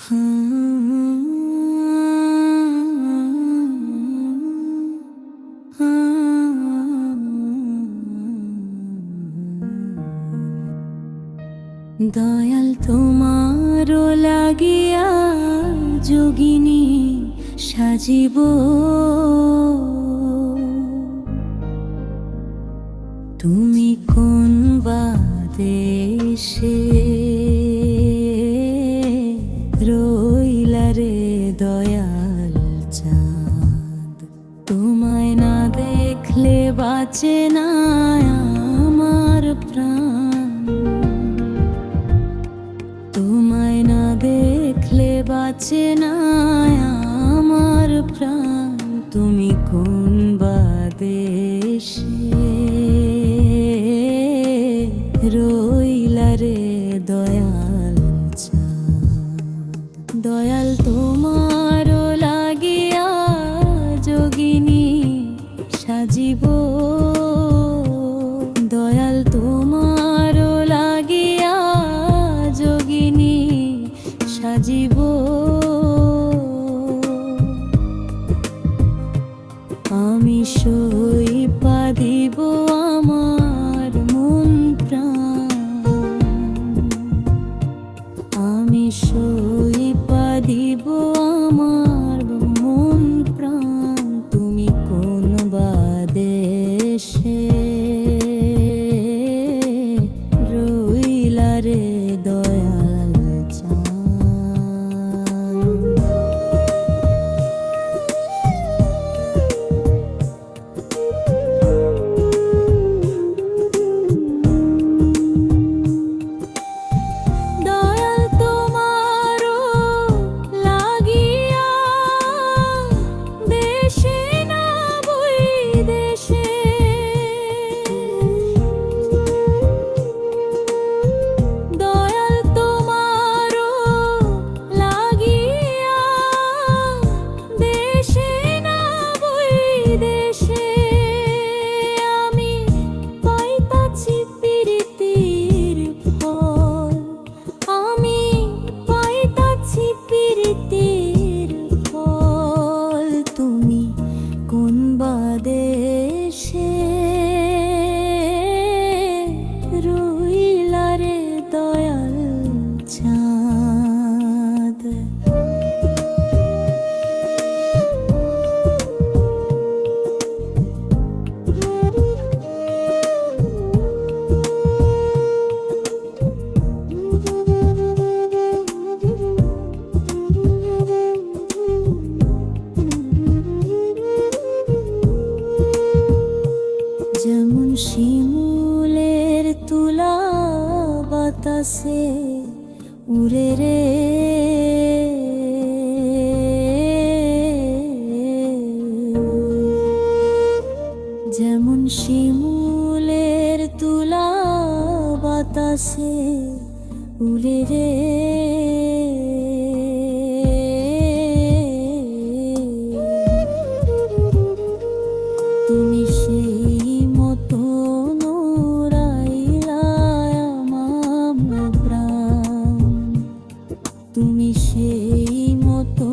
দয়াল তোমারও লাগিয়া যোগিনী সাজিব, তুমি কোন বা দেশে রইলা রে দয়াল চাঁদ। তোমায় না দেখলে বাঁচে না আমার প্রাণ, তোমায় না দেখলে বাঁচে না আমার প্রাণ। তুমি কোন বা দেশে রইলা রে দয়াল চাঁদ। দয়াল তোমারও লাগিয়া যোগিনী সাজিব, দয়াল তোমারও লাগিয়া যোগিনী সাজিব। আমি সইপা দিব আমার মন প্রাণ, আমি সইপা দিব আমার মন প্রাণ। তুমি কোন বা দেশে রইলা রে দয়াল চাঁদ। দেশে রইলা রে দয়াল চাঁদ। যেমন শিমুলের তুলা বাতাসে উড়ে রে, যেমন শিমুলের তুলা বাতাসে উড়ে রে, তুমি সেই মতো নোরাইলা আমার প্রাণ, তুমি সেই মতো